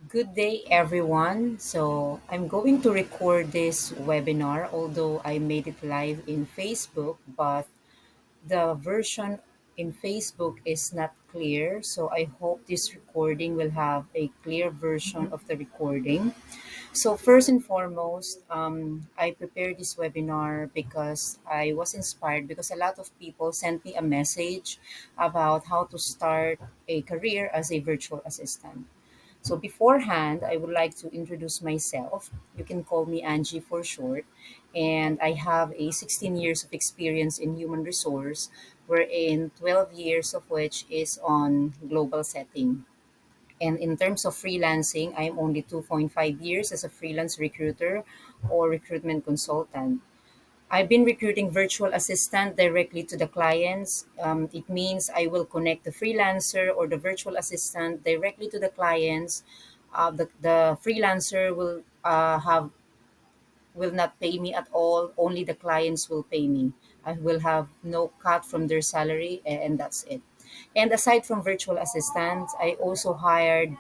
Good day, everyone. So, I'm going to record this webinar, although I made it live in Facebook, but the version in Facebook is not clear. So, I hope this recording will have a clear version of the recording. So, first and foremost, I prepared this webinar because I was inspired because a lot of people sent me a message about how to start a career as a virtual assistant. So beforehand, I would like to introduce myself. You can call me Angie for short. And I have a 16 years of experience in human resource, wherein 12 years of which is on global setting. And in terms of freelancing, I'm only 2.5 years as a freelance recruiter or recruitment consultant. I've been recruiting virtual assistant directly to the clients. It means I will connect the freelancer or the virtual assistant directly to the clients. The freelancer will not pay me at all. Only the clients will pay me. I will have no cut from their salary, and that's it. And aside from virtual assistants, I also hired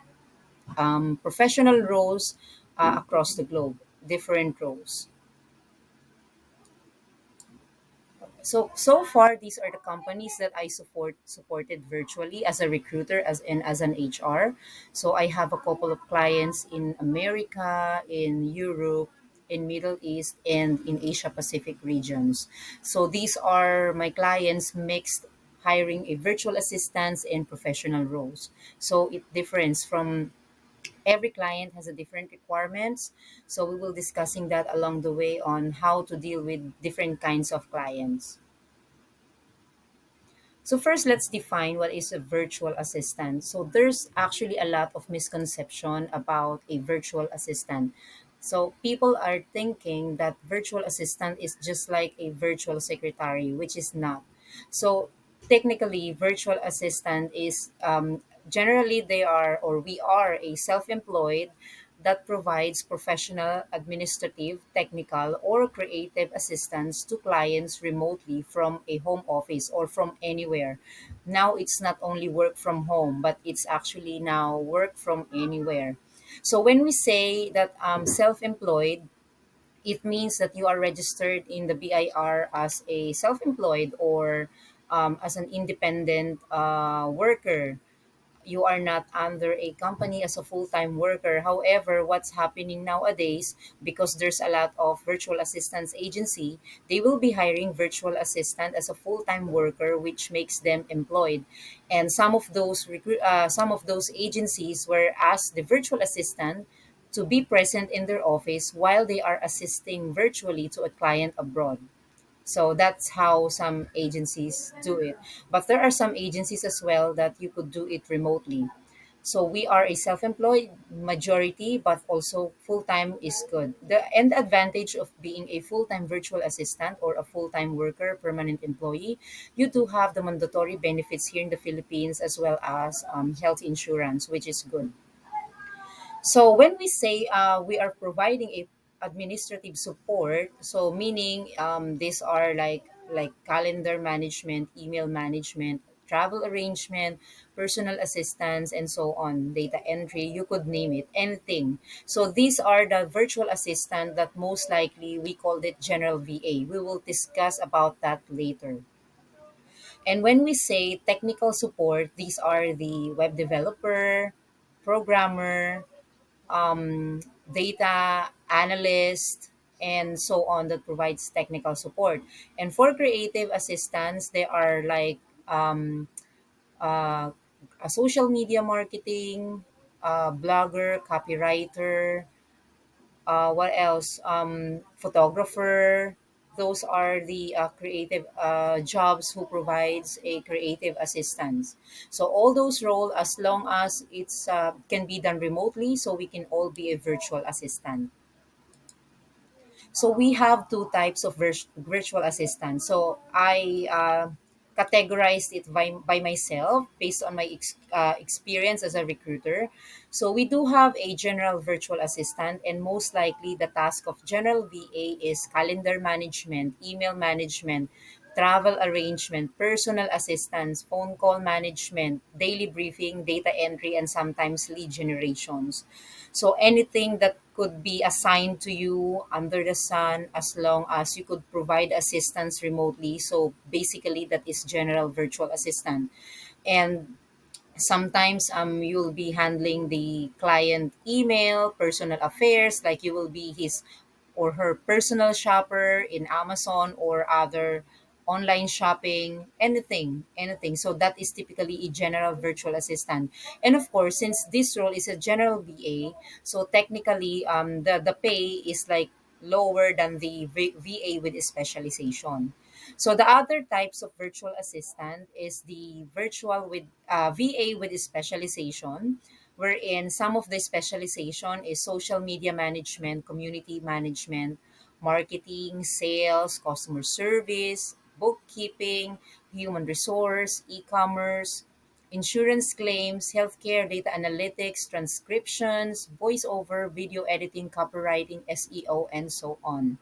professional roles across the globe, different roles. So far these are the companies that I supported virtually as a recruiter as an HR. So I have a couple of clients in America, in Europe, in Middle East, and in Asia Pacific regions. So these are my clients mixed hiring a virtual assistants and professional roles. So it differs from every client has a different requirements. So we will discussing that along the way on how to deal with different kinds of clients. So first, let's define what is a virtual assistant. So there's actually a lot of misconception about a virtual assistant. So people are thinking that virtual assistant is just like a virtual secretary, which is not. So technically, virtual assistant is generally they are or we are a self-employed that provides professional, administrative, technical, or creative assistance to clients remotely from a home office or from anywhere. Now it's not only work from home, but it's actually now work from anywhere. So when we say that self employed, it means that you are registered in the BIR as a self employed or as an independent worker. You are not under a company as a full-time worker. However, what's happening nowadays, because there's a lot of virtual assistance agency, they will be hiring virtual assistant as a full-time worker, which makes them employed. And some of those agencies were asked the virtual assistant to be present in their office while they are assisting virtually to a client abroad. So that's how some agencies do it. But there are some agencies as well that you could do it remotely. So we are a self-employed majority, but also full-time is good. The end advantage of being a full-time virtual assistant or a full-time worker, permanent employee, you do have the mandatory benefits here in the Philippines as well as health insurance, which is good. So when we say we are providing a administrative support, so meaning these are like calendar management, email management, travel arrangement, personal assistance, and so on, data entry, you could name it, anything. So these are the virtual assistant that most likely we called it general VA. We will discuss about that later. And when we say technical support, these are the web developer, programmer, data analyst, and so on that provides technical support. And for creative assistants, they are like uh, a social media marketing, blogger, copywriter, what else? Photographer. Those are the creative jobs who provides a creative assistance. So all those roles, as long as it's can be done remotely, so we can all be a virtual assistant. So we have two types of virtual assistants. So I categorized it by myself based on my experience as a recruiter. So we do have a general virtual assistant, and most likely the task of general VA is calendar management, email management, travel arrangement, personal assistance, phone call management, daily briefing, data entry, and sometimes lead generations. So anything that could be assigned to you under the sun, as long as you could provide assistance remotely. So basically, that is general virtual assistant. And sometimes you'll be handling the client email, personal affairs, like you will be his or her personal shopper in Amazon or other online shopping, anything. So that is typically a general virtual assistant. And of course, since this role is a general VA, so technically the pay is like lower than the VA with specialization. So the other types of virtual assistant is the virtual with VA with specialization, wherein some of the specialization is social media management, community management, marketing, sales, customer service, bookkeeping, human resource, e-commerce, insurance claims, healthcare, data analytics, transcriptions, voiceover, video editing, copywriting, SEO, and so on.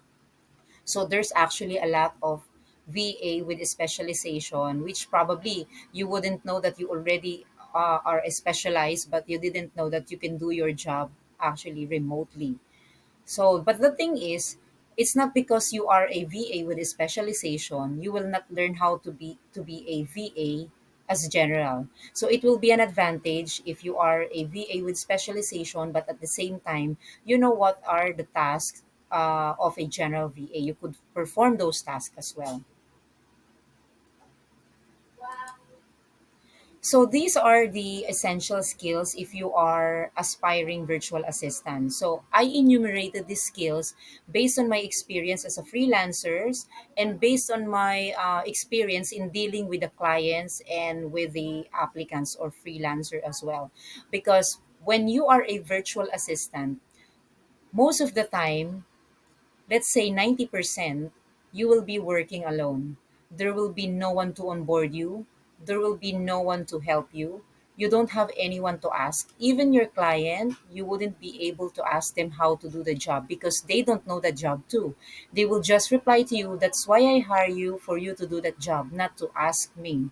So there's actually a lot of VA with specialization, which probably you wouldn't know that you already are specialized, but you didn't know that you can do your job actually remotely. So, but the thing is, it's not because you are a VA with a specialization, you will not learn how to be a VA as general. So it will be an advantage if you are a VA with specialization, but at the same time, you know what are the tasks of a general VA. You could perform those tasks as well. So these are the essential skills if you are aspiring virtual assistant. So I enumerated these skills based on my experience as a freelancer and based on my experience in dealing with the clients and with the applicants or freelancer as well. Because when you are a virtual assistant, most of the time, let's say 90%, you will be working alone. There will be no one to onboard you. There will be no one to help you. You don't have anyone to ask. Even your client, you wouldn't be able to ask them how to do the job because they don't know the job too. They will just reply to you, "That's why I hire you, for you to do that job, not to ask me."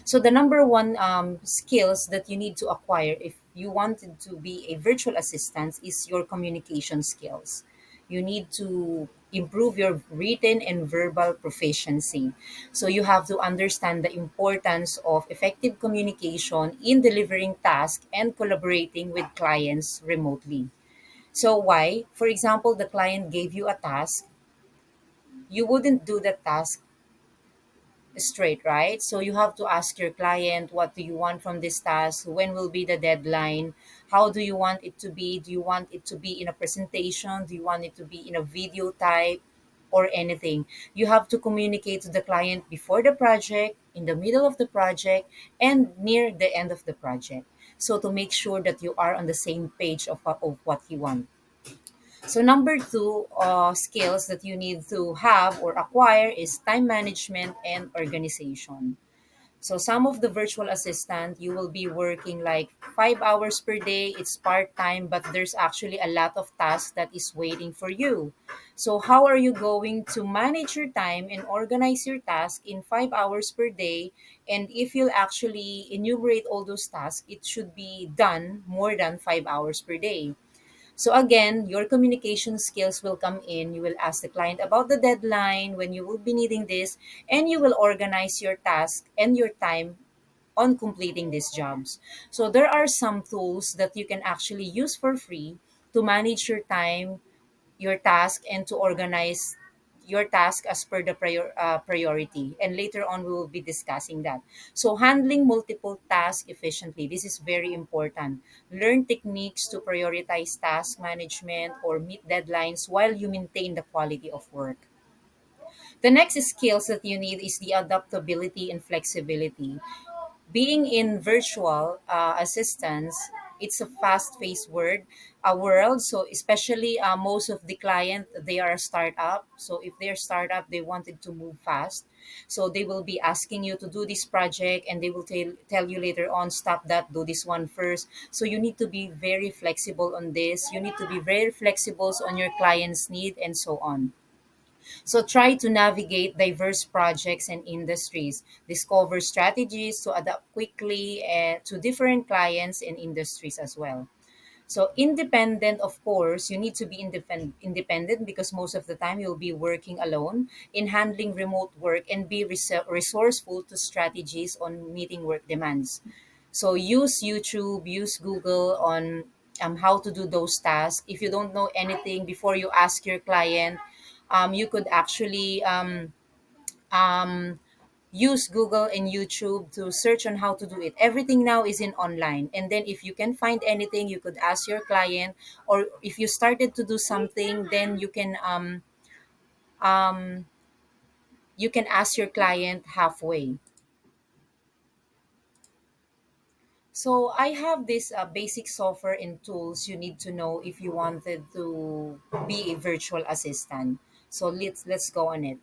So the number one skills that you need to acquire if you wanted to be a virtual assistant is your communication skills. You need to improve your written and verbal proficiency. So you have to understand the importance of effective communication in delivering tasks and collaborating with clients remotely. So why? For example, the client gave you a task, you wouldn't do the task straight, right? So you have to ask your client, what do you want from this task? When will be the deadline? How do you want it to be? Do you want it to be in a presentation? Do you want it to be in a video type or anything? You have to communicate to the client before the project, in the middle of the project, and near the end of the project. So to make sure that you are on the same page of what you want. So number two skills that you need to have or acquire is time management and organization. So some of the virtual assistant, you will be working like 5 hours per day. It's part-time, but there's actually a lot of tasks that is waiting for you. So how are you going to manage your time and organize your task in 5 hours per day? And if you'll actually enumerate all those tasks, it should be done more than 5 hours per day. So again, your communication skills will come in. You will ask the client about the deadline, when you will be needing this, and you will organize your task and your time on completing these jobs. So there are some tools that you can actually use for free to manage your time, your task, and to organize your task as per the priority. And later on, we will be discussing that. So, handling multiple tasks efficiently. This is very important. Learn techniques to prioritize task management or meet deadlines while you maintain the quality of work. The next skills that you need is the adaptability and flexibility. Being in virtual assistance, it's a fast-paced world. So especially most of the client, they are a startup. So if they're startup, they wanted to move fast. So they will be asking you to do this project, and they will tell you later on, stop that, do this one first. So you need to be very flexible on this. You need to be very flexible on your client's need and so on. So try to navigate diverse projects and industries, discover strategies to adapt quickly to different clients and industries as well. So independent, of course, you need to be independent because most of the time you'll be working alone in handling remote work, and be resourceful to strategies on meeting work demands. So use YouTube, use Google on how to do those tasks. If you don't know anything before you ask your client, you could actually um, use Google and YouTube to search on how to do it. Everything now is in online. And then if you can find anything, you could ask your client, or if you started to do something, then um, you can ask your client halfway. So I have this basic software and tools you need to know if you wanted to be a virtual assistant. So let's go on it.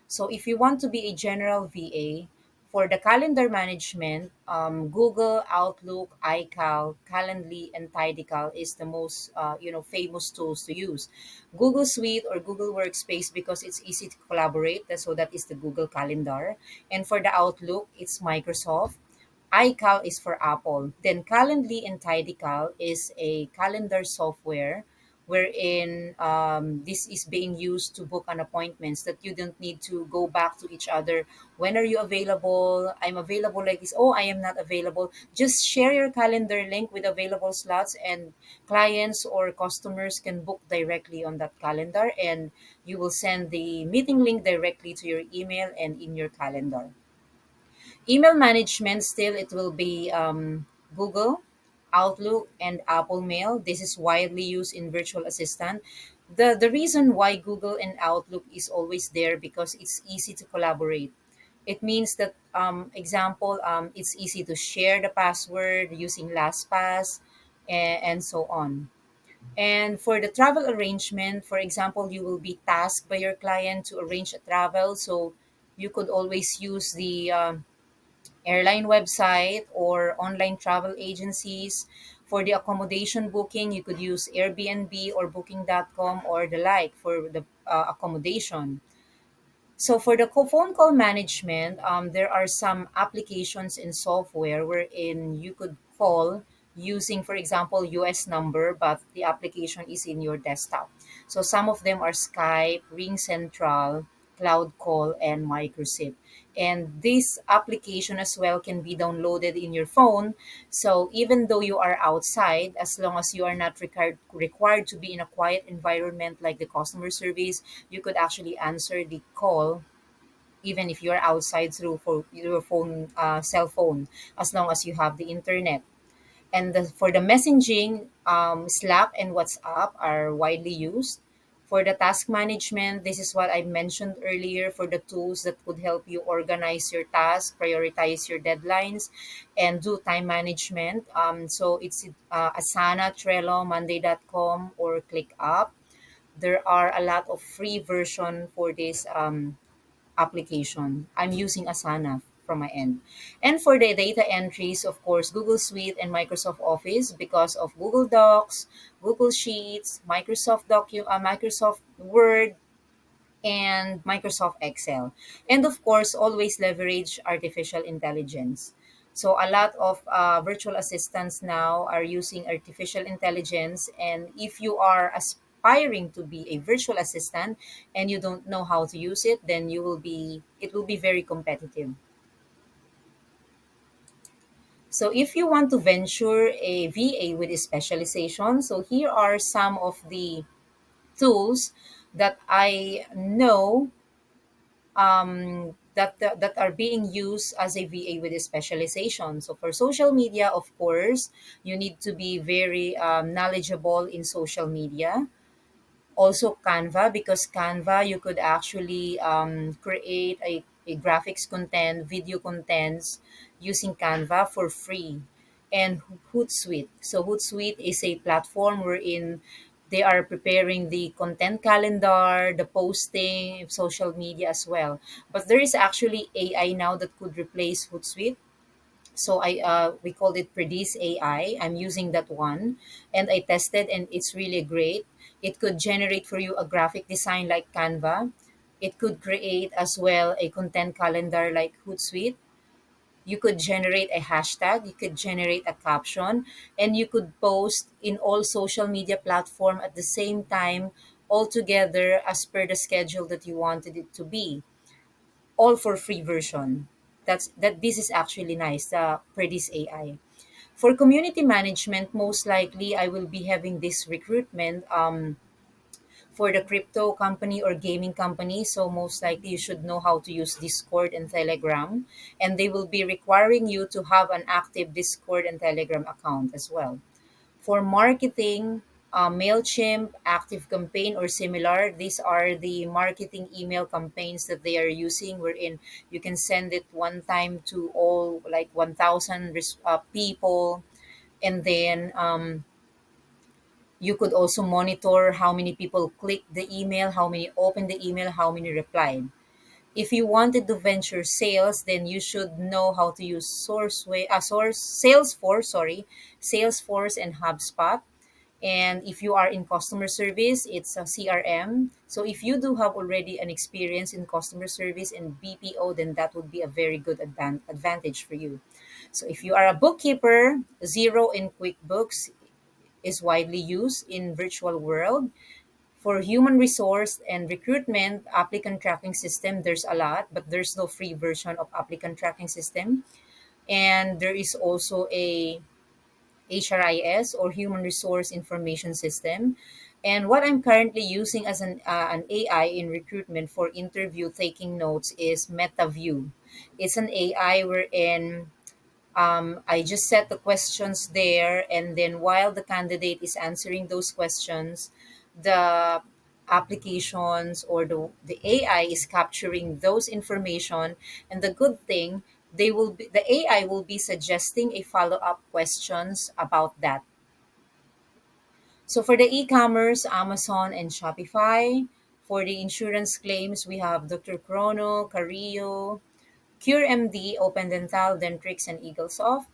So if you want to be a general VA, for the calendar management, Google, Outlook, iCal, Calendly, and Tidycal is the most famous tools to use. Google Suite or Google Workspace because it's easy to collaborate. So that is the Google Calendar. And for the Outlook, it's Microsoft. iCal is for Apple. Then Calendly and Tidycal is a calendar software wherein this is being used to book an appointments that you don't need to go back to each other. When are you available? I'm available like this. Oh, I am not available. Just share your calendar link with available slots, and clients or customers can book directly on that calendar, and you will send the meeting link directly to your email and in your calendar. Email management, still it will be Google, Outlook, and Apple Mail. This is widely used in virtual assistant. The reason why Google and Outlook is always there because it's easy to collaborate. It means that example, it's easy to share the password using LastPass, and so on. And for the travel arrangement, for example, you will be tasked by your client to arrange a travel. So you could always use the airline website or online travel agencies. For the accommodation booking, you could use Airbnb or booking.com or the like for the accommodation. So for the phone call management, there are some applications and software wherein you could call using, for example, US number, but the application is in your desktop. So some of them are Skype, Ring Central, Cloud Call, and Microsip. And this application as well can be downloaded in your phone. So even though you are outside, as long as you are not required to be in a quiet environment like the customer service, you could actually answer the call even if you're outside through for your phone, cell phone, as long as you have the internet. And for the messaging, Slack and WhatsApp are widely used. For the task management, this is what I mentioned earlier for the tools that could help you organize your tasks, prioritize your deadlines, and do time management. So it's Asana, Trello, Monday.com, or ClickUp. There are a lot of free version for this application. I'm using Asana from my end. And for the data entries, of course, Google Suite and Microsoft Office because of Google Docs, Google Sheets, Microsoft Word, and Microsoft Excel. And of course, always leverage artificial intelligence. So a lot of virtual assistants now are using artificial intelligence. And if you are aspiring to be a virtual assistant and you don't know how to use it, then it will be very competitive. So if you want to venture a VA with a specialization, so here are some of the tools that I know that are being used as a VA with a specialization. So for social media, of course, you need to be very knowledgeable in social media. Also Canva, because Canva you could actually create a graphics content, video contents using Canva for free. And Hootsuite. So Hootsuite is a platform wherein they are preparing the content calendar, the posting, social media as well. But there is actually AI now that could replace Hootsuite. So we called it Predis AI. I'm using that one, and I tested, and it's really great. It could generate for you a graphic design like Canva. It could create as well a content calendar like Hootsuite. You could generate a hashtag, you could generate a caption, and you could post in all social media platform at the same time, all together as per the schedule that you wanted it to be, all for free version. That this is actually nice, for this AI. For community management, most likely I will be having this recruitment for the crypto company or gaming company. So most likely you should know how to use Discord and Telegram, and they will be requiring you to have an active Discord and Telegram account as well. For marketing, MailChimp, Active Campaign, or similar, these are the marketing email campaigns that they are using, wherein you can send it one time to all like 1,000 people. And then you could also monitor how many people click the email, how many open the email, how many replied. If you wanted to venture sales, then you should know how to use Salesforce, Salesforce and HubSpot. And if you are in customer service, it's a CRM. So if you do have already an experience in customer service and BPO, then that would be a very good advantage for you. So if you are a bookkeeper, Zero in QuickBooks is widely used in virtual world. For human resource and recruitment applicant tracking system, there's a lot, but there's no free version of applicant tracking system. And there is also a HRIS, or human resource information system. And what I'm currently using as an AI in recruitment for interview taking notes is MetaView. It's an AI wherein I just set the questions there, and then while the candidate is answering those questions, the applications or the AI is capturing those information. And the good thing, the AI will be suggesting a follow-up questions about that. So for the e-commerce, Amazon and Shopify. For the insurance claims, we have Dr. Chrono, Cario, CureMD, Open Dental, Dentrix, and Eaglesoft.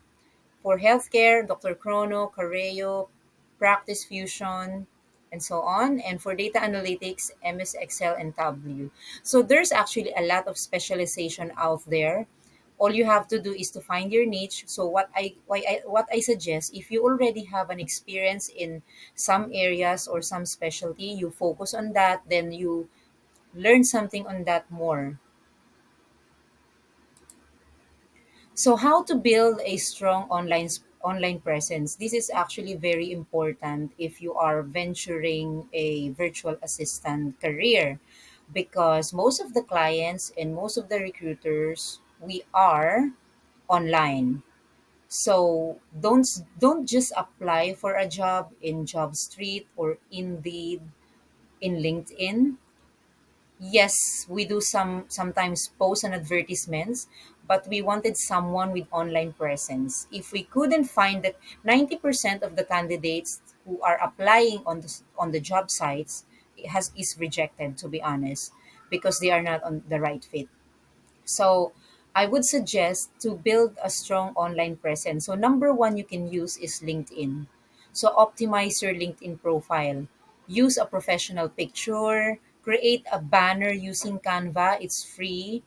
For healthcare, Dr. Chrono, Careo, Practice Fusion, and so on. And for data analytics, MS Excel and Tableau. So there's actually a lot of specialization out there. All you have to do is to find your niche. So what I suggest, if you already have an experience in some areas or some specialty, you focus on that, then you learn something on that more. So how to build a strong online presence? This is actually very important if you are venturing a virtual assistant career, because most of the clients and most of the recruiters, we are online. So don't just apply for a job in Job Street or Indeed, in LinkedIn. Yes, we do sometimes post on advertisements, but we wanted someone with online presence. If we couldn't find that, 90% of the candidates who are applying on the job sites is rejected, to be honest, because they are not on the right fit. So I would suggest to build a strong online presence. So number one you can use is LinkedIn. So optimize your LinkedIn profile. Use a professional picture, create a banner using Canva, it's free.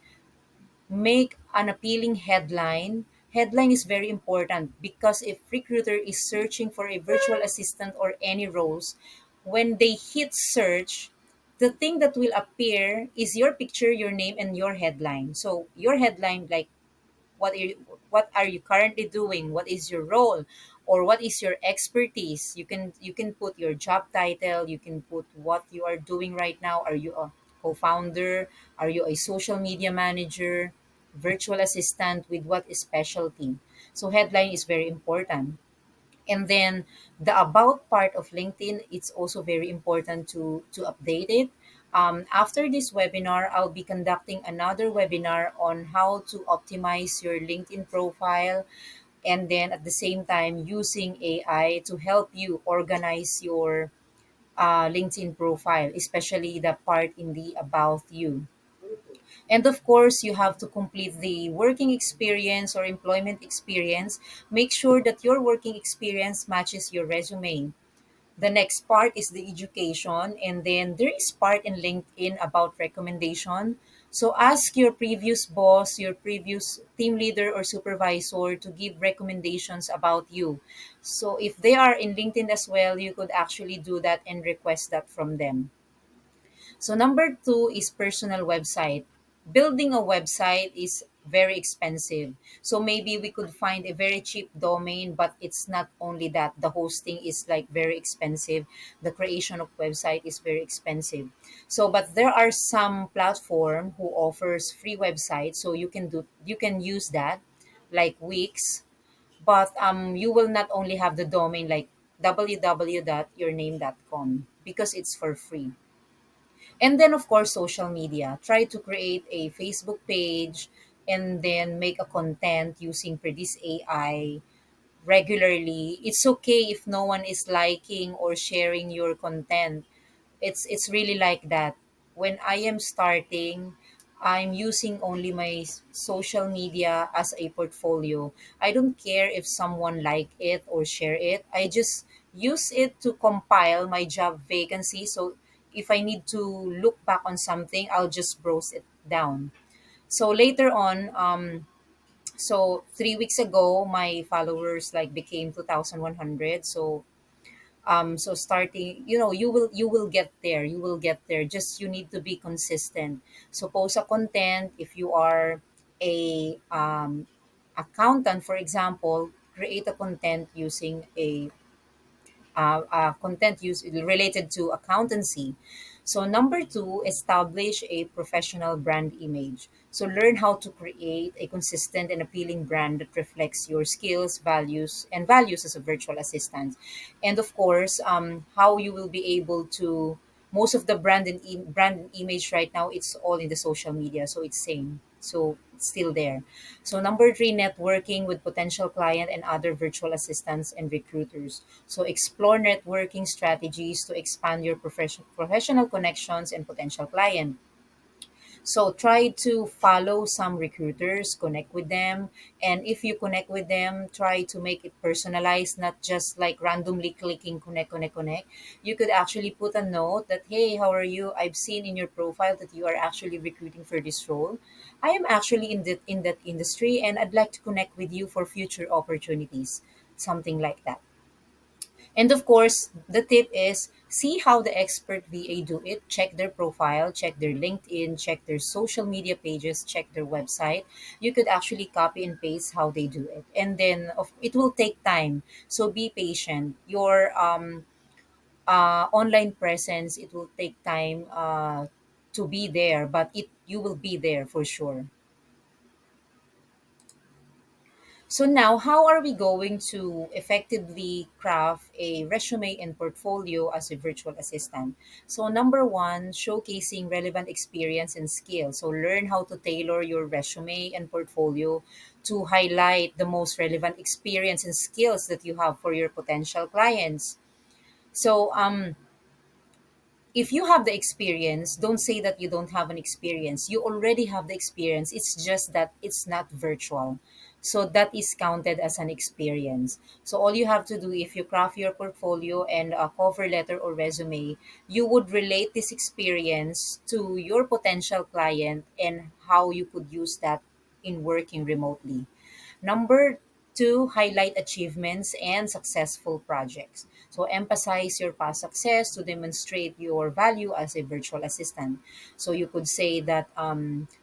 Make an appealing headline. Headline is very important because if recruiter is searching for a virtual assistant or any roles, when they hit search, the thing that will appear is your picture, your name, and your headline. So your headline, like what are you currently doing, what is your role, or what is your expertise. You can put your job title, you can put what you are doing right now. Are you a co-founder, are you a social media manager, virtual assistant, with what specialty? So headline is very important. And then the about part of LinkedIn, it's also very important to update it. After this webinar, I'll be conducting another webinar on how to optimize your LinkedIn profile, and then at the same time using AI to help you organize your LinkedIn profile, especially the part in the about you. And of course, you have to complete the working experience or employment experience. Make sure that your working experience matches your resume. The next part is the education, and then there is part in LinkedIn about recommendation. So ask your previous boss, your previous team leader or supervisor to give recommendations about you. So if they are in LinkedIn as well, you could actually do that and request that from them. So number two is personal website. Building a website is very expensive. So maybe we could find a very cheap domain, but it's not only that. The hosting is like very expensive. The creation of website is very expensive. So but there are some platform who offers free websites, so you can use that like Wix, but you will not only have the domain like www.yourname.com because it's for free. And then, of course, social media. Try to create a Facebook page and then make a content using Predis AI regularly. It's okay if no one is liking or sharing your content. It's really like that. When I am starting, I'm using only my social media as a portfolio. I don't care if someone like it or share it. I just use it to compile my job vacancy. So if I need to look back on something, I'll just browse it down. So later on, so 3 weeks ago, my followers like became 2,100. So starting, you will get there, just you need to be consistent. So post a content. If you are a accountant, for example, create a content using a content related to accountancy. So number two, establish a professional brand image. So learn how to create a consistent and appealing brand that reflects your skills, values as a virtual assistant. And of course, how you will be able to, most of the brand image right now, it's all in the social media, so it's same. So it's still there. So number three, networking with potential client and other virtual assistants and recruiters. So explore networking strategies to expand your professional connections and potential client. So try to follow some recruiters, connect with them, and if you connect with them, try to make it personalized, not just like randomly clicking connect, connect, connect. You could actually put a note that, hey, how are you? I've seen in your profile that you are actually recruiting for this role. I am actually in that industry, and I'd like to connect with you for future opportunities. Something like that. And of course, the tip is see how the expert VA do it. Check their profile, check their LinkedIn, check their social media pages, check their website. You could actually copy and paste how they do it. And then it will take time. So be patient. Your online presence, it will take time to be there, but you will be there for sure. So now, how are we going to effectively craft a resume and portfolio as a virtual assistant? So number one, showcasing relevant experience and skills. So learn how to tailor your resume and portfolio to highlight the most relevant experience and skills that you have for your potential clients. So if you have the experience, don't say that you don't have an experience. You already have the experience. It's just that it's not virtual. So that is counted as an experience. So all you have to do, if you craft your portfolio and a cover letter or resume, you would relate this experience to your potential client and how you could use that in working remotely. Number two, highlight achievements and successful projects. So emphasize your past success to demonstrate your value as a virtual assistant. So you could say that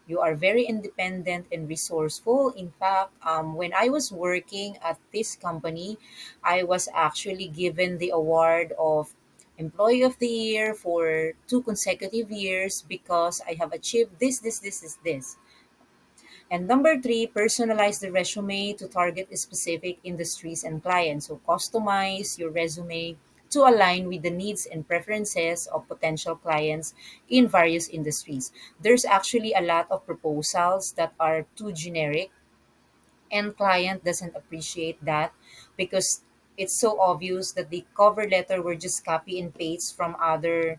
you are very independent and resourceful. In fact, when I was working at this company, I was actually given the award of Employee of the Year for 2 consecutive years because I have achieved this. And number three, personalize the resume to target specific industries and clients. So customize your resume to align with the needs and preferences of potential clients in various industries. There's actually a lot of proposals that are too generic, and client doesn't appreciate that because it's so obvious that the cover letter were just copy and paste from other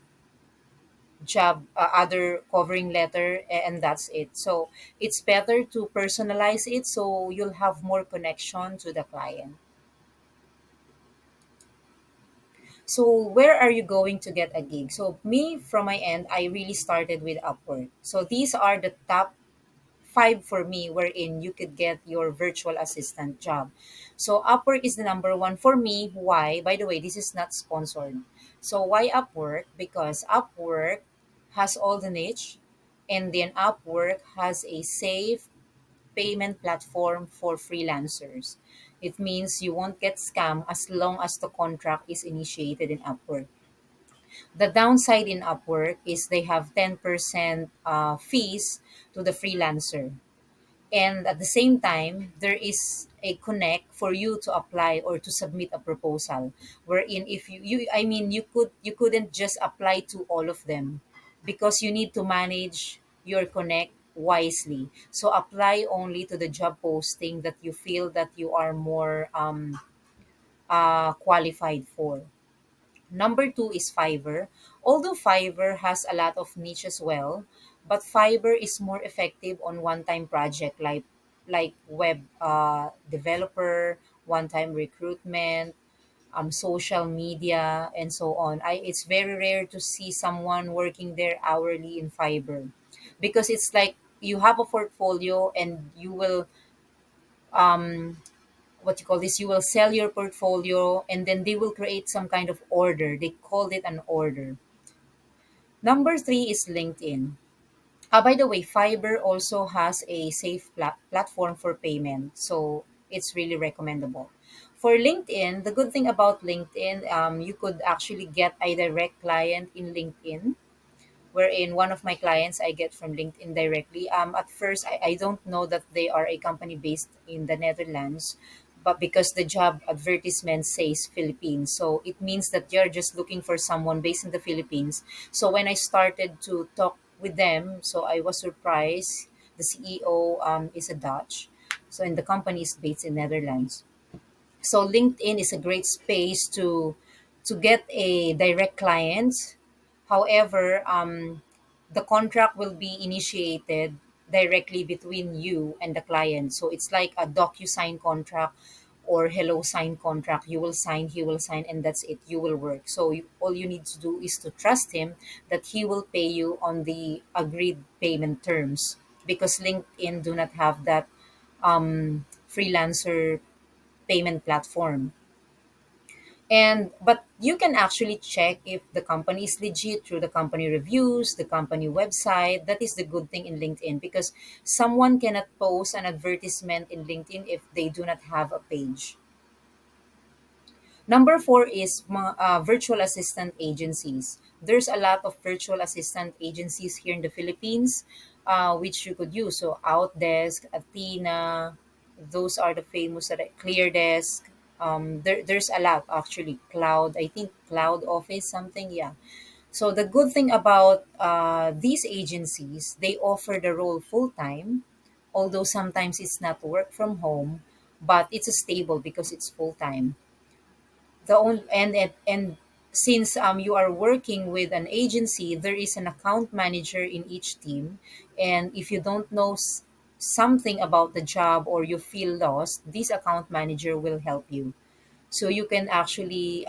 covering letter, and that's it. So it's better to personalize it so you'll have more connection to the client. So where are you going to get a gig? So me, from my end, I really started with Upwork. So these are the top five for me wherein you could get your virtual assistant job. So Upwork is the number one for me. Why? By the way, this is not sponsored. So why Upwork? Because Upwork has all the niche, and then Upwork has a safe payment platform for freelancers. It means you won't get scammed as long as the contract is initiated in Upwork. The downside in Upwork is they have 10% fees to the freelancer. And at the same time, there is a connect for you to apply or to submit a proposal. Wherein if you I mean you couldn't just apply to all of them because you need to manage your connect wisely. So apply only to the job posting that you feel that you are more qualified for. Number two is Fiverr. Although Fiverr has a lot of niche as well, but Fiverr is more effective on one-time project like web developer, one-time recruitment, social media, and so on. It's very rare to see someone working there hourly in Fiverr because it's like you have a portfolio and you will um, what you call this, you will sell your portfolio and then they will create some kind of order. They called it an order. Number three is LinkedIn. By the way, Fiverr also has a safe platform for payment, so it's really recommendable. For LinkedIn, the good thing about LinkedIn, you could actually get a direct client in LinkedIn, wherein one of my clients I get from LinkedIn directly. At first, I don't know that they are a company based in the Netherlands, but because the job advertisement says Philippines, so it means that they're just looking for someone based in the Philippines. So when I started to talk with them, so I was surprised. The CEO is a Dutch, so and the company is based in Netherlands. So LinkedIn is a great space to get a direct client. However, the contract will be initiated directly between you and the client. So it's like a DocuSign contract or Hello Sign contract. You will sign, he will sign, and that's it. You will work. So all you need to do is to trust him that he will pay you on the agreed payment terms because LinkedIn do not have that freelancer payment platform. And but you can actually check if the company is legit through the company reviews, the company website. That is the good thing in LinkedIn because someone cannot post an advertisement in LinkedIn if they do not have a page. Number four is virtual assistant agencies. There's a lot of virtual assistant agencies here in the Philippines, which you could use. So Outdesk, Athena, those are the famous that ClearDesk. There's a lot actually. Cloud, I think Cloud Office something. Yeah. So the good thing about these agencies, they offer the role full time, although sometimes it's not work from home, but it's stable because it's full time. The only and since you are working with an agency, there is an account manager in each team, and if you don't know something about the job or you feel lost, this account manager will help you. So you can actually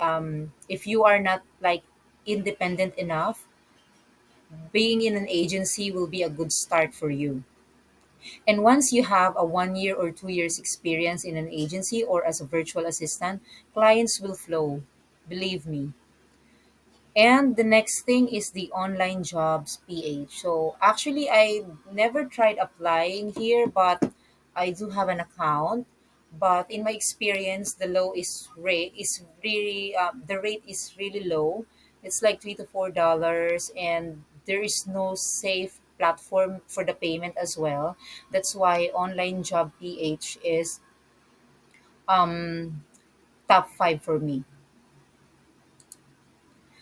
if you are not like independent enough, being in an agency will be a good start for you. And once you have a 1 year or 2 years experience in an agency or as a virtual assistant, clients will flow. Believe me. And the next thing is the online jobs PH. So actually, I never tried applying here, but I do have an account. But in my experience, the rate is really low. It's like $3 to $4, and there is no safe platform for the payment as well. That's why online job PH is um top five for me.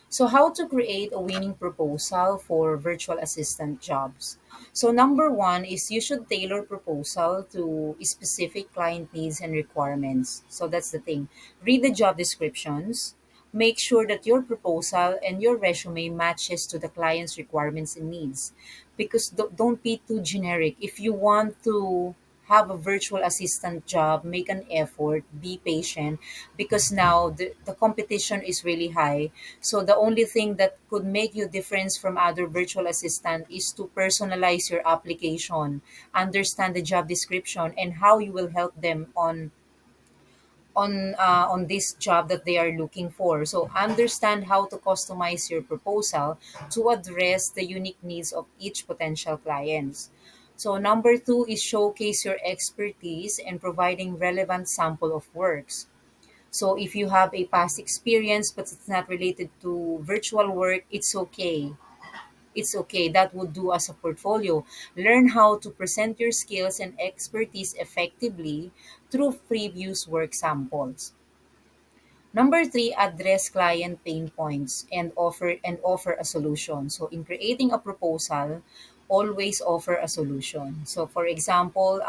So, how to create a winning proposal for virtual assistant jobs? So, number one is you should tailor proposal to specific client needs and requirements. So, that's the thing. Read the job descriptions. Make sure that your proposal and your resume matches to the client's requirements and needs. Because don't be too generic. If you want to have a virtual assistant job, make an effort, be patient, because now the competition is really high. So the only thing that could make you difference from other virtual assistant is to personalize your application, understand the job description, and how you will help them on this job that they are looking for. So understand how to customize your proposal to address the unique needs of each potential clients. So number two is showcase your expertise and providing relevant sample of works. So if you have a past experience but it's not related to virtual work, it's okay. It's okay. That would do as a portfolio. Learn how to present your skills and expertise effectively through previous work samples. Number three, address client pain points and offer a solution. So in creating a proposal, always offer a solution. So for example,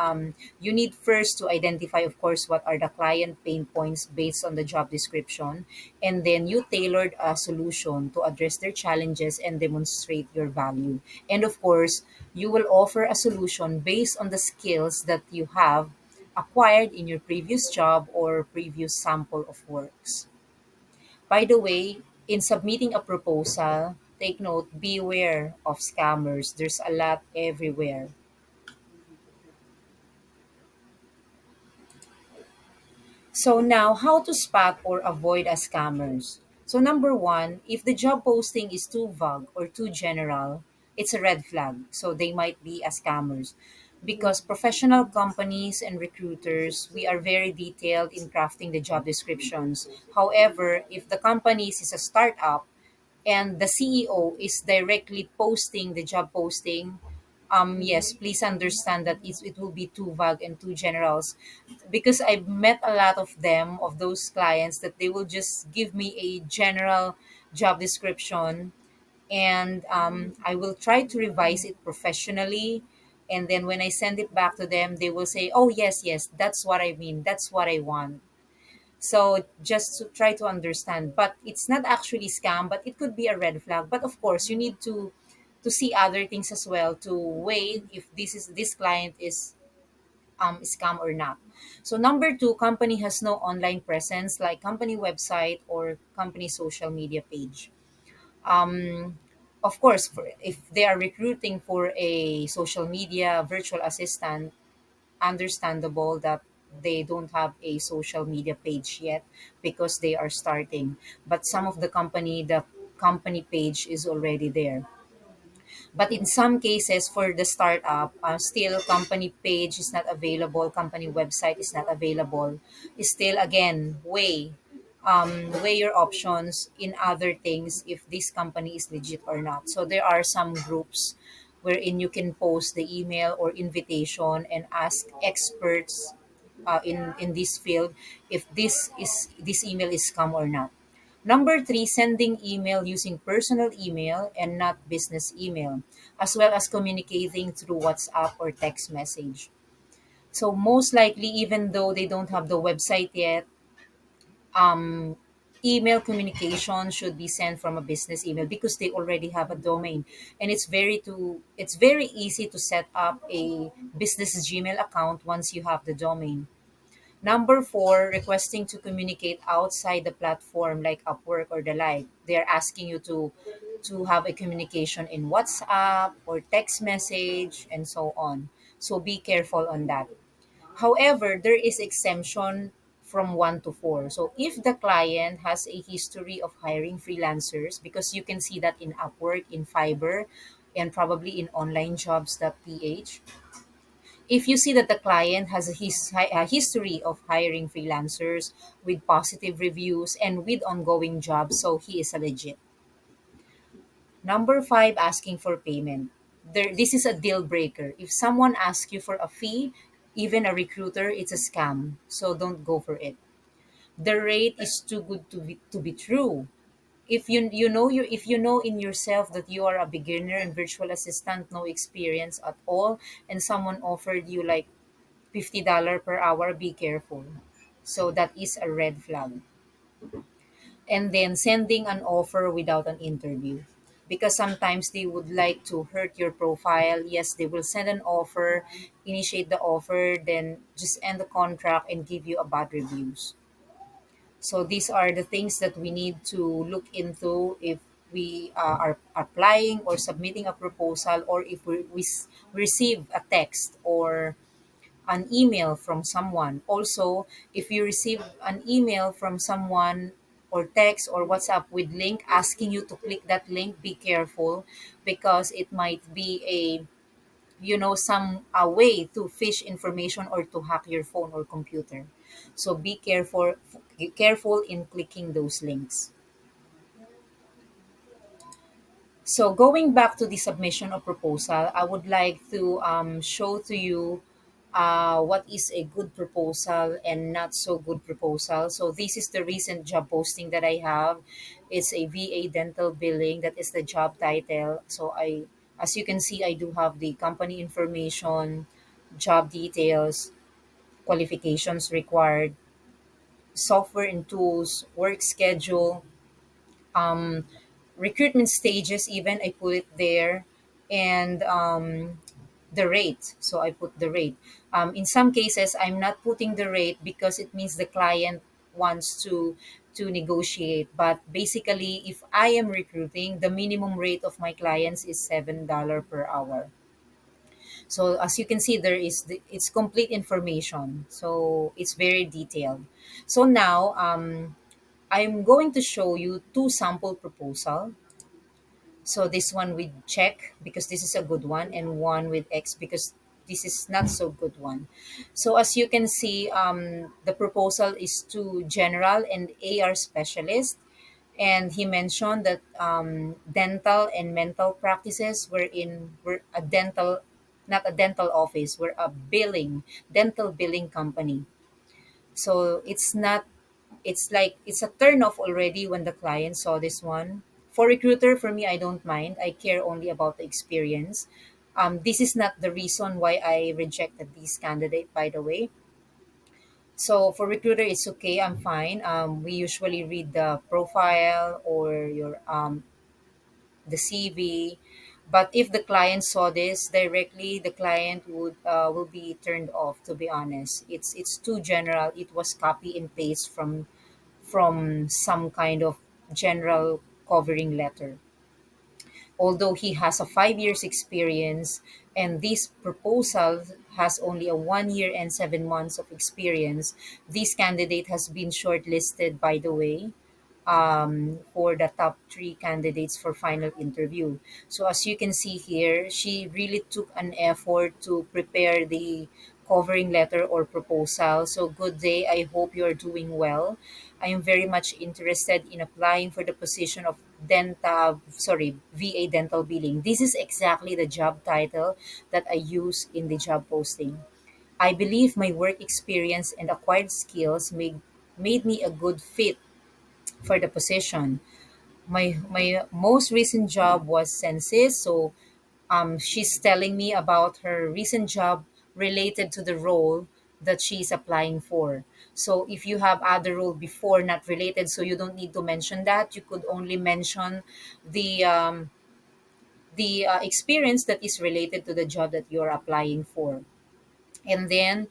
you need first to identify, of course, what are the client pain points based on the job description, and then you tailored a solution to address their challenges and demonstrate your value. And of course, you will offer a solution based on the skills that you have acquired in your previous job or previous sample of works. By the way, in submitting a proposal, take note, beware of scammers. There's a lot everywhere. So now, how to spot or avoid a scammers? So number one, if the job posting is too vague or too general, it's a red flag. So they might be a scammers. Because professional companies and recruiters, we are very detailed in crafting the job descriptions. However, if the company is a startup and the CEO is directly posting the job posting, yes, please understand that it will be too vague and too generals, because I've met a lot of them, of those clients, that they will just give me a general job description, and I will try to revise it professionally. And then when I send it back to them, they will say, oh, yes, yes, that's what I mean. That's what I want. So just to try to understand, but it's not actually scam, but it could be a red flag. But of course, you need to see other things as well to weigh if this client is scam or not. So number two, company has no online presence like company website or company social media page. Um, of course, if they are recruiting for a social media virtual assistant, understandable that they don't have a social media page yet because they are starting. But some of the company page is already there. But in some cases, for the startup, still company page is not available, company website is not available. Still, again, weigh your options in other things if this company is legit or not. So there are some groups wherein you can post the email or invitation and ask experts in this field if this email is scam or not. Number three, sending email using personal email and not business email, as well as communicating through WhatsApp or text message. So most likely, even though they don't have the website yet, um, email communication should be sent from a business email because they already have a domain, and it's very easy to set up a business Gmail account once you have the domain. Number four, requesting to communicate outside the platform like Upwork or the like. They're asking you to have a communication in WhatsApp or text message and so on. So be careful on that. However, there is exemption from 1 to 4. So if the client has a history of hiring freelancers, because you can see that in Upwork, in Fiverr, and probably in onlinejobs.ph, if you see that the client has a history of hiring freelancers with positive reviews and with ongoing jobs, so he is a legit. Number five, asking for payment. This is a deal breaker. If someone asks you for a fee, even a recruiter, it's a scam. So don't go for it. The rate is too good to be true. If you know in yourself that you are a beginner and virtual assistant, no experience at all, and someone offered you like $50 per hour, be careful. So that is a red flag. And then sending an offer without an interview. because sometimes they would like to hurt your profile. Yes, they will send an offer, initiate the offer, then just end the contract and give you a bad reviews. So these are the things that we need to look into if we are applying or submitting a proposal, or if we receive a text or an email from someone. Also, if you receive an email from someone or text or WhatsApp with link asking you to click that link, be careful, because it might be a, some a way to fish information or to hack your phone or computer. So be careful in clicking those links. So going back to the submission of proposal, I would like to show to you what is a good proposal and not so good proposal. So this is the recent job posting that I have. It's a VA dental billing. That is the job title. So as you can see, I do have the company information, job details, qualifications required, software and tools, work schedule, um, recruitment stages, even I put it there, and the rate. So I put the rate. In some cases, I'm not putting the rate because it means the client wants to negotiate. But basically, if I am recruiting, the minimum rate of my clients is $7 per hour. So as you can see, it's complete information. So it's very detailed. So now I'm going to show you two sample proposal. So this one with check because this is a good one, and one with X because this is not so good one. So as you can see, the proposal is to general and AR specialist, and he mentioned that dental and mental practices were a dental, not a dental office, we're a dental billing company. So it's like it's a turn off already when the client saw this one. For recruiter, for me, I don't mind. I care only about the experience. This is not the reason why I rejected this candidate, by the way. So for recruiter, it's okay. I'm fine. We usually read the profile or the CV. But if the client saw this directly, the client will be turned off. To be honest, it's too general. It was copy and paste from some kind of general covering letter. Although he has a 5 years experience, and this proposal has only a 1 year and 7 months of experience, this candidate has been shortlisted, by the way, for the top three candidates for final interview. So as you can see here, she really took an effort to prepare the covering letter or proposal. So good day. I hope you are doing well. I am very much interested in applying for the position of VA dental billing. This is exactly the job title that I use in the job posting. I believe my work experience and acquired skills made me a good fit for the position. My most recent job was census, so she's telling me about her recent job related to the role that she's applying for. So if you have other role before not related, so you don't need to mention that. You could only mention the experience that is related to the job that you're applying for. And then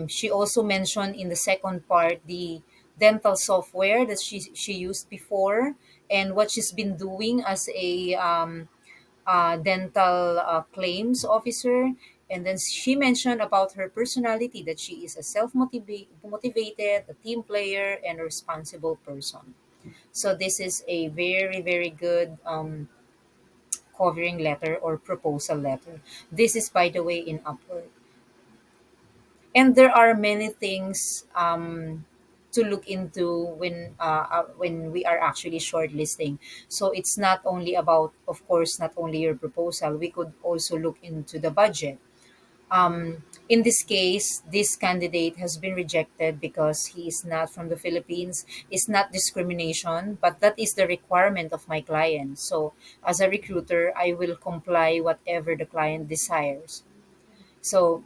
she also mentioned in the second part the dental software that she used before, and what she's been doing as a dental claims officer. And then she mentioned about her personality, that she is a motivated, a team player, and a responsible person. So this is a very, very good covering letter or proposal letter. This is, by the way, in Upwork. And there are many things to look into when we are actually shortlisting. So it's not only about, of course, not only your proposal. We could also look into the budget. In this case, this candidate has been rejected because he is not from the Philippines. It's not discrimination, but that is the requirement of my client. So as a recruiter, I will comply whatever the client desires. So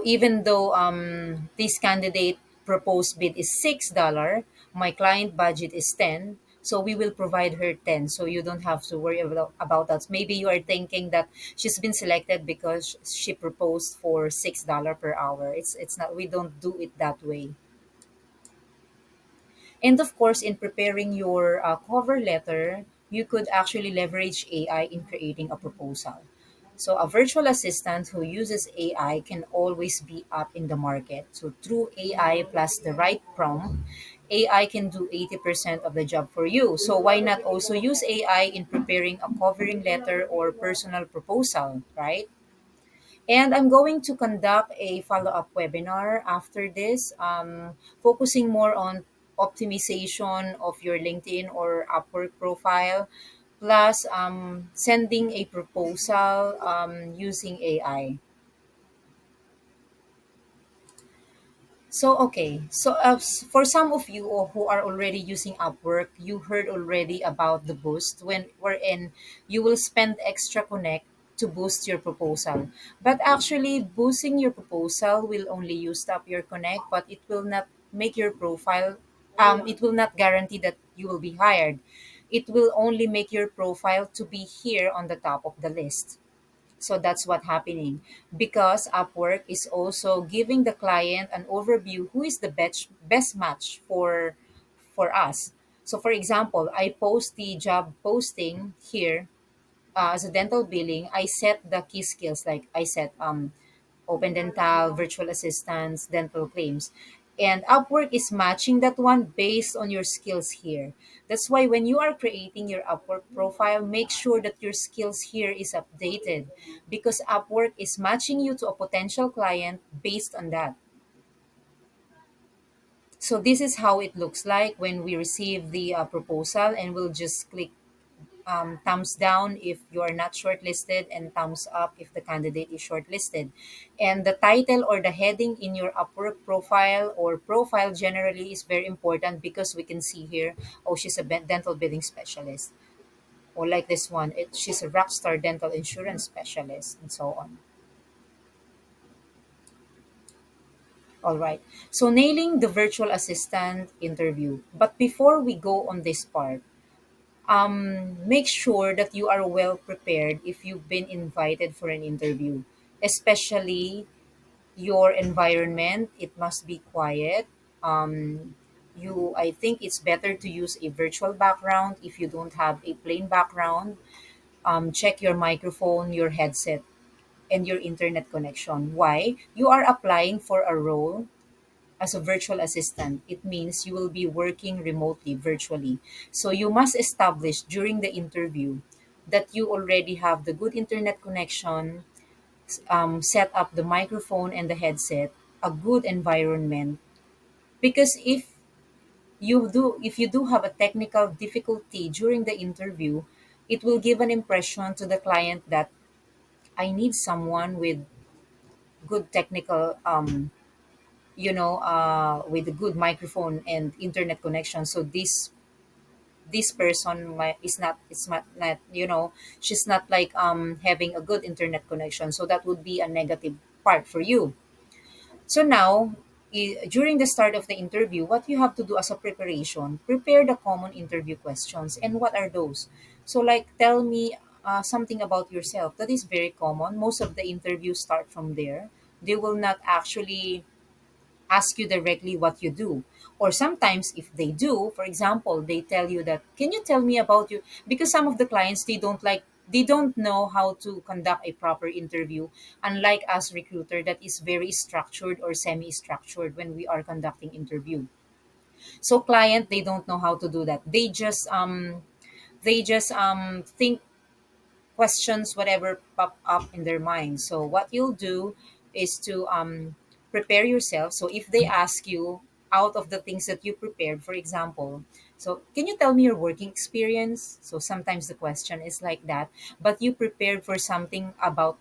even though this candidate proposed bid is $6, my client budget is 10. So we will provide her 10. So you don't have to worry about that. Maybe you are thinking that she's been selected because she proposed for $6 per hour. It's not, we don't do it that way. And of course, in preparing your cover letter, you could actually leverage AI in creating a proposal. So, a virtual assistant who uses AI can always be up in the market. So, through AI plus the right prompt, AI can do 80% of the job for you. So, why not also use AI in preparing a covering letter or personal proposal, right? And I'm going to conduct a follow up webinar after this, focusing more on optimization of your LinkedIn or Upwork profile, plus sending a proposal using AI. So, okay. So, for some of you who are already using Upwork, you heard already about the boost when wherein you will spend extra connect to boost your proposal. But actually, boosting your proposal will only use up your connect, but it will not make your profile. It will not guarantee that you will be hired. It will only make your profile to be here on the top of the list. So that's what happening because Upwork is also giving the client an overview who is the best match for us. So for example, I post the job posting here as a dental billing. I set the key skills like I set open dental, virtual assistants, dental claims. And Upwork is matching that one based on your skills here. That's why when you are creating your Upwork profile, make sure that your skills here is updated because Upwork is matching you to a potential client based on that. So this is how it looks like when we receive the proposal, and we'll just click thumbs down if you are not shortlisted and thumbs up if the candidate is shortlisted. And the title or the heading in your Upwork profile or profile generally is very important because we can see here, oh, she's a dental billing specialist. Or like this one, she's a rockstar dental insurance specialist, and so on. All right. So nailing the virtual assistant interview. But before we go on this part, make sure that you are well prepared if you've been invited for an interview, especially your environment. It must be quiet. I think it's better to use a virtual background if you don't have a plain background. Check your microphone, your headset, and your internet connection. Why? You are applying for a role as a virtual assistant. It means you will be working remotely, virtually. So you must establish during the interview that you already have the good internet connection, set up the microphone and the headset, a good environment. Because if you do have a technical difficulty during the interview, it will give an impression to the client that I need someone with good technical with a good microphone and internet connection. So this person is not, not she's not like having a good internet connection. So that would be a negative part for you. So now, during the start of the interview, what you have to do as a preparation, prepare the common interview questions. And what are those? So like, tell me something about yourself. That is very common. Most of the interviews start from there. They will not actually ask you directly what you do. Or sometimes if they do, for example, they tell you that, can you tell me about you? Because some of the clients, they don't know how to conduct a proper interview, unlike us recruiter that is very structured or semi-structured when we are conducting interview. So client, they don't know how to do that. They just think questions whatever pop up in their mind. So what you'll do is to prepare yourself. So if they ask you out of the things that you prepared, for example, so can you tell me your working experience? So sometimes the question is like that, but you prepared for something about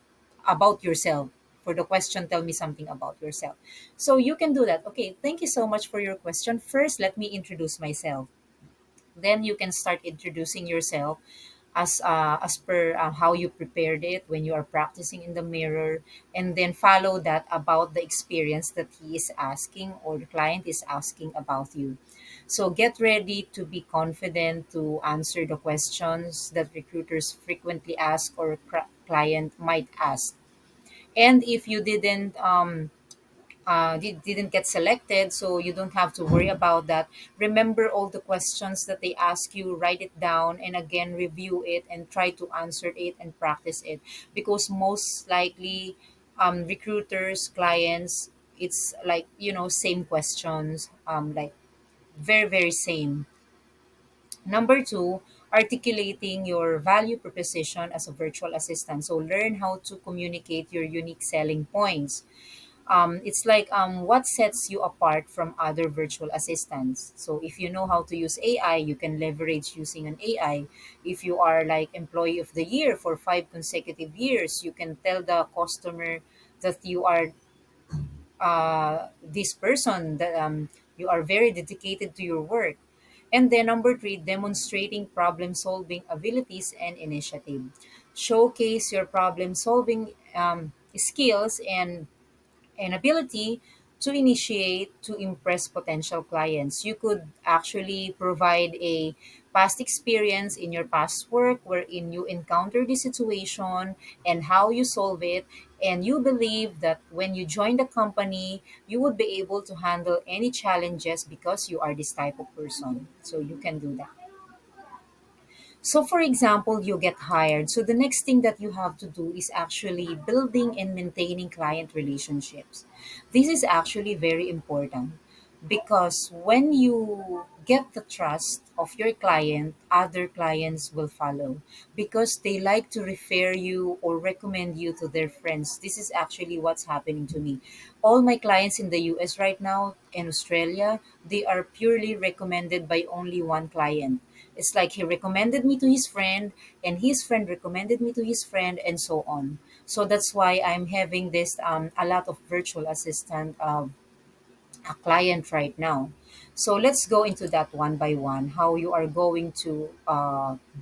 yourself. For the question, tell me something about yourself. So you can do that. Okay, thank you so much for your question. First, let me introduce myself. Then you can start introducing yourself as per how you prepared it when you are practicing in the mirror, and then follow that about the experience that he is asking or the client is asking about you. So get ready to be confident to answer the questions that recruiters frequently ask or client might ask. And if you didn't get selected, so you don't have to worry about that. Remember all the questions that they ask you, write it down, and again review it and try to answer it and practice it, because most likely recruiters, clients, it's like, same questions, like very very same. Number two, articulating your value proposition as a virtual assistant. So learn how to communicate your unique selling points. It's like, what sets you apart from other virtual assistants. So if you know how to use AI, you can leverage using an AI. If you are like employee of the year for 5 consecutive years, you can tell the customer that you are this person, that you are very dedicated to your work. And then number three, demonstrating problem solving abilities and initiative. Showcase your problem solving skills and ability to initiate to impress potential clients. You could actually provide a past experience in your past work wherein you encounter the situation and how you solve it. And you believe that when you join the company, you would be able to handle any challenges because you are this type of person. So you can do that. So, for example, you get hired. So, the next thing that you have to do is actually building and maintaining client relationships. This is actually very important because when you get the trust of your client, other clients will follow because they like to refer you or recommend you to their friends. This is actually what's happening to me. All my clients in the US right now and Australia, they are purely recommended by only one client. It's like he recommended me to his friend, and his friend recommended me to his friend, and so on. So that's why I'm having this a lot of virtual assistant a client right now. So let's go into that one by one, how you are going to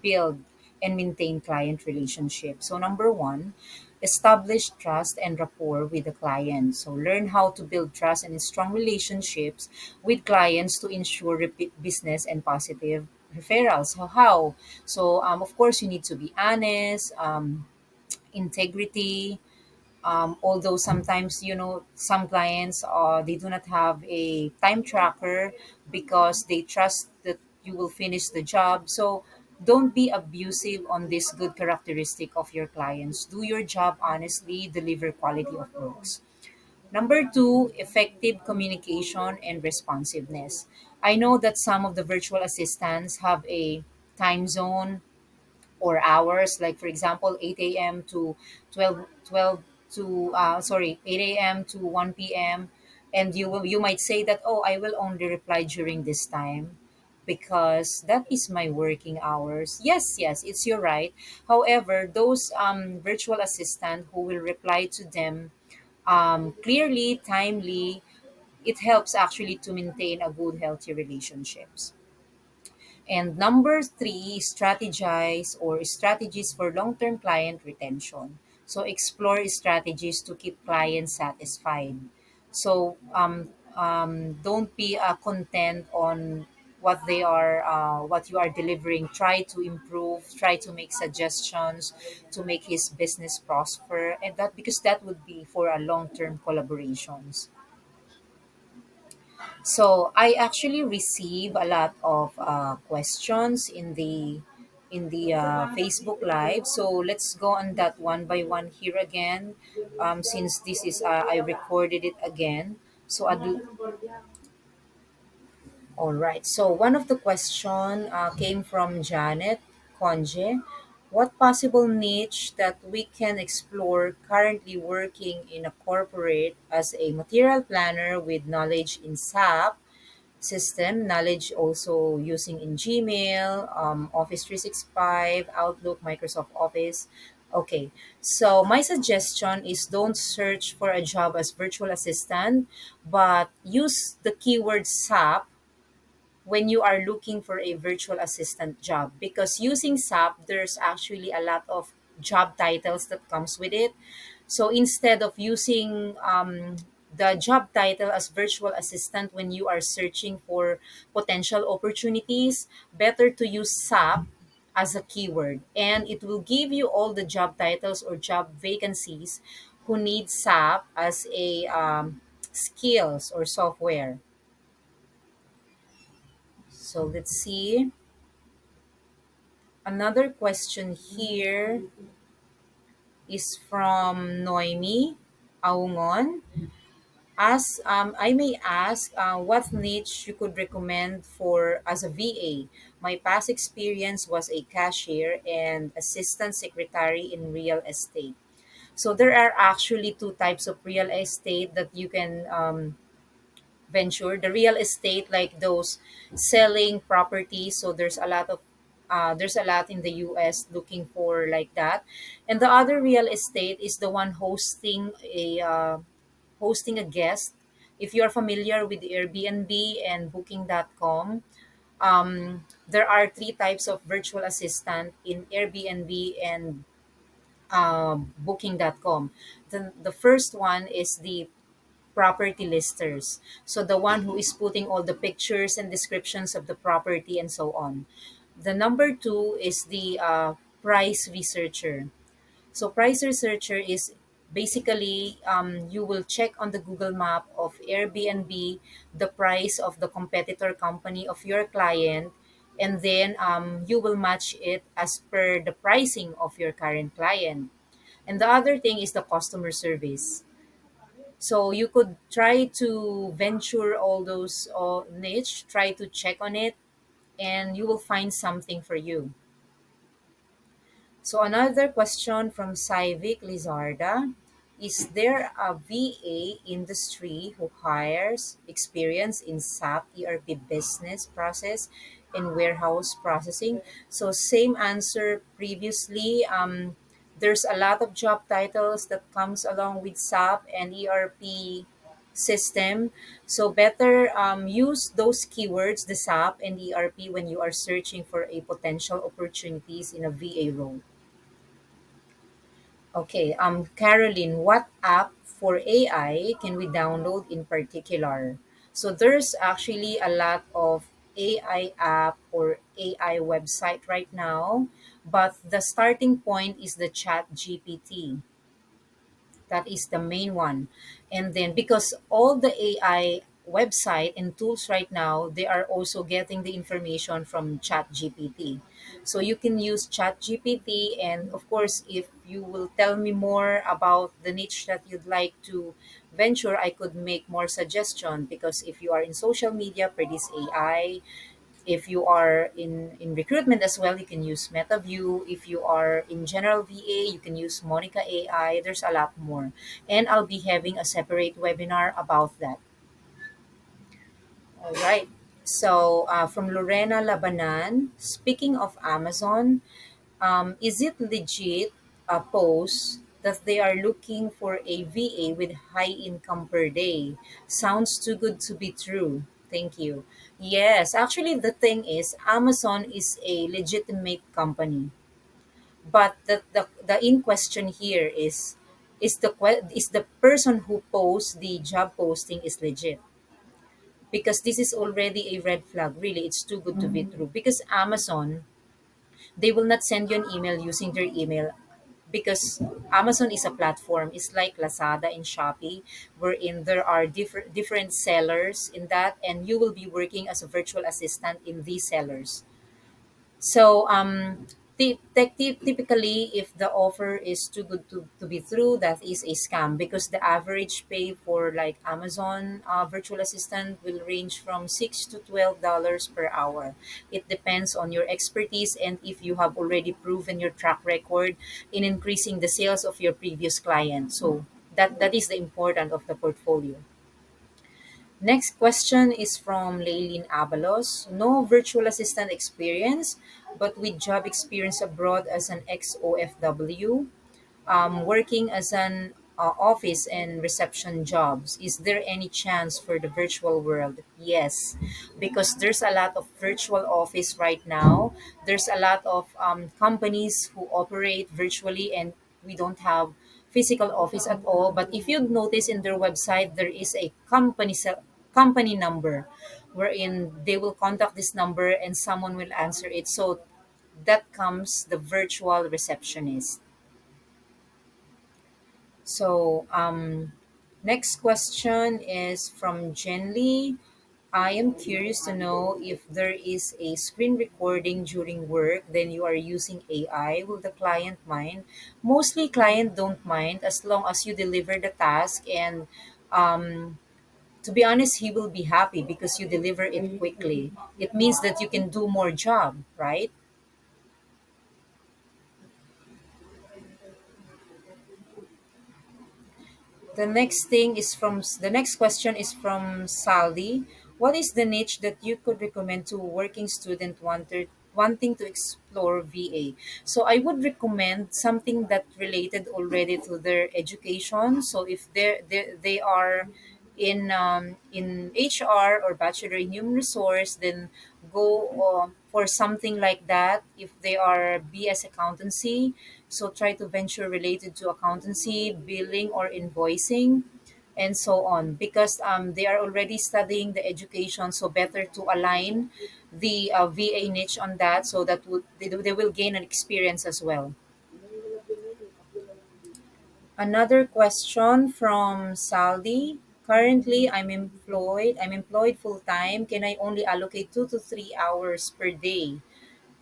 build and maintain client relationships. So number one, establish trust and rapport with the client. So learn how to build trust and strong relationships with clients to ensure repeat business and positive referrals. So how? So of course you need to be honest, integrity, although sometimes some clients they do not have a time tracker because they trust that you will finish the job. So don't be abusive on this good characteristic of your clients. Do your job honestly, deliver quality of works. Number two, effective communication and responsiveness. I know that some of the virtual assistants have a time zone or hours, like for example 8 a.m. to 12 to sorry 8 a.m. to 1 p.m., and you might say that, oh, I will only reply during this time because that is my working hours. Yes, yes, it's your right. However, those virtual assistant who will reply to them clearly, timely, it helps actually to maintain a good healthy relationships. And number three, strategize or strategies for long-term client retention. So explore strategies to keep clients satisfied. So don't be content on what you are delivering. Try to improve. Try to make suggestions to make his business prosper, and that because that would be for a long-term collaborations. So I actually receive a lot of questions in the Facebook Live. So let's go on that one by one here again. Since this is I recorded it again. So all right. So one of the question came from Janet Conje. What possible niche that we can explore currently working in a corporate as a material planner with knowledge in SAP system, knowledge also using in Gmail, Office 365, Outlook, Microsoft Office. Okay, so my suggestion is don't search for a job as virtual assistant, but use the keyword SAP when you are looking for a virtual assistant job, because using SAP there's actually a lot of job titles that comes with it. So instead of using the job title as virtual assistant when you are searching for potential opportunities, better to use SAP as a keyword, and it will give you all the job titles or job vacancies who need SAP as a skills or software. So let's see. Another question here is from Noemi Aungon. As I may ask, what niche you could recommend for as a VA? My past experience was a cashier and assistant secretary in real estate. So there are actually two types of real estate that you can venture. The real estate, like those selling properties. So there's a lot in the US looking for like that. And the other real estate is the one hosting a guest. If you are familiar with Airbnb and Booking.com, there are three types of virtual assistant in Airbnb and Booking.com. The first one is the property listers. So the one who is putting all the pictures and descriptions of the property and so on. The number two is the price researcher. So price researcher is basically you will check on the Google map of Airbnb the price of the competitor company of your client, and then you will match it as per the pricing of your current client. And the other thing is the customer service. So you could try to venture all those niche, try to check on it, and you will find something for you. So another question from Saivik Lizarda. Is there a VA industry who hires experience in SAP ERP business process and warehouse processing? So same answer previously. There's a lot of job titles that comes along with SAP and ERP system. So better use those keywords, the SAP and ERP, when you are searching for a potential opportunities in a VA role. Okay, Caroline, what app for AI can we download in particular? So there's actually a lot of AI app or AI website right now, but the starting point is the Chat GPT. That is the main one. And then because all the AI website and tools right now, they are also getting the information from Chat GPT. So you can use Chat GPT, and of course, if you will tell me more about the niche that you'd like to venture, I could make more suggestion, because if you are in social media for this AI, if you are in recruitment as well, you can use MetaView. If you are in general VA, you can use Monica AI. There's a lot more. And I'll be having a separate webinar about that. All right. So from Lorena Labanan, speaking of Amazon, is it legit a post that they are looking for a VA with high income per day? Sounds too good to be true. Thank you. Yes, actually, the thing is, Amazon is a legitimate company, but the in question here is the person who posts the job posting is legit, because this is already a red flag. Really, it's too good to be true, because Amazon, they will not send you an email using their email, because Amazon is a platform. It's like Lazada and Shopee, wherein there are different sellers in that, and you will be working as a virtual assistant in these sellers. So typically, if the offer is too good to be true, that is a scam, because the average pay for like Amazon virtual assistant will range from $6 to $12 per hour. It depends on your expertise and if you have already proven your track record in increasing the sales of your previous client. So that is the important of the portfolio. Next question is from Laylene Abalos. No virtual assistant experience, but with job experience abroad as an XOFW, working as an office and reception jobs. Is there any chance for the virtual world? Yes, because there's a lot of virtual office right now. There's a lot of companies who operate virtually, and we don't have physical office at all. But if you notice in their website, there is a company number wherein they will contact this number and someone will answer it. So that comes the virtual receptionist. So, next question is from Jen Lee. I am curious to know if there is a screen recording during work, then you are using AI. Will the client mind? Mostly, client don't mind as long as you deliver the task, and um, to be honest, he will be happy because you deliver it quickly. It means that you can do more job, right? The next question is from Sally. What is the niche that you could recommend to working student wanting to explore VA? So I would recommend something that related already to their education. So if they are in HR or bachelor in human resource, then go for something like that. If they are BS accountancy, so try to venture related to accountancy, billing, or invoicing, and so on, because they are already studying the education. So better to align the VA niche on that, so that they will gain an experience as well. Another question from Saldi. Currently, I'm employed full time. Can I only allocate 2 to 3 hours per day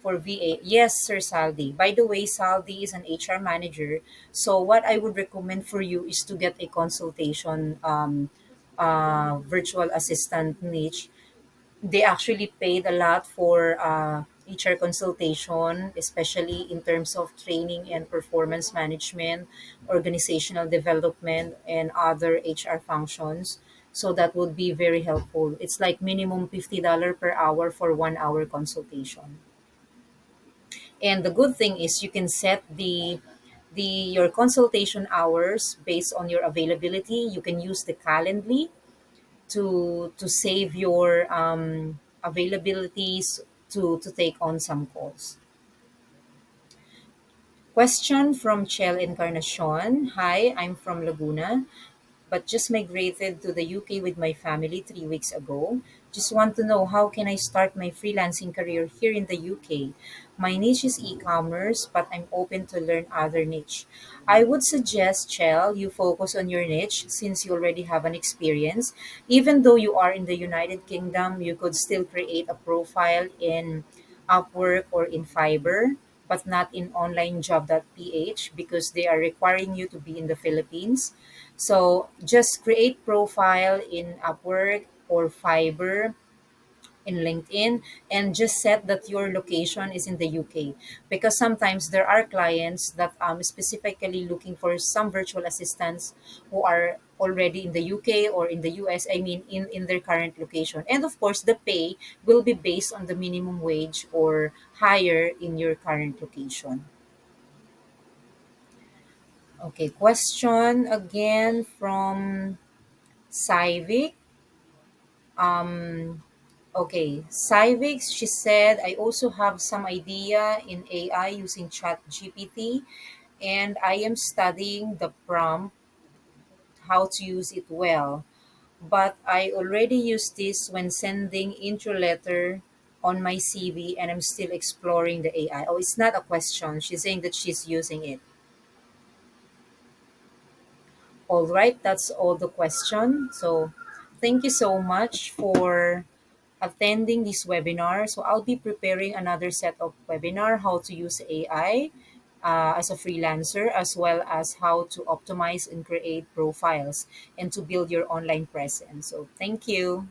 for VA? Yes, Sir Saldi. By the way, Saldi is an HR manager. So what I would recommend for you is to get a consultation, virtual assistant niche. They actually paid a lot for HR consultation, especially in terms of training and performance management, organizational development, and other HR functions. So that would be very helpful. It's like minimum $50 per hour for 1 hour consultation. And the good thing is you can set the your consultation hours based on your availability. You can use the Calendly to save your availabilities to take on some calls. Question from Chel Encarnacion. Hi, I'm from Laguna, but just migrated to the UK with my family 3 weeks ago. Just want to know how can I start my freelancing career here in the UK. My niche is e-commerce, but I'm open to learn other niche. I would suggest, Chel, you focus on your niche since you already have an experience. Even though you are in the United Kingdom, you could still create a profile in Upwork or in Fiverr, but not in onlinejob.ph because they are requiring you to be in the Philippines. So just create profile in Upwork or Fiverr in LinkedIn, and just set that your location is in the UK, because sometimes there are clients that specifically looking for some virtual assistants who are already in the UK or in the US, I mean in their current location. And of course the pay will be based on the minimum wage or higher in your current location. Okay, question again from Saivik. Um, okay, Saivik, she said, I also have some idea in AI using Chat GPT, and I am studying the prompt, how to use it well. But I already use this when sending intro letter on my CV, and I'm still exploring the AI. Oh, it's not a question. She's saying that she's using it. All right, that's all the question. So thank you so much for attending this webinar. So I'll be preparing another set of webinar, how to use AI as a freelancer, as well as how to optimize and create profiles and to build your online presence. So thank you.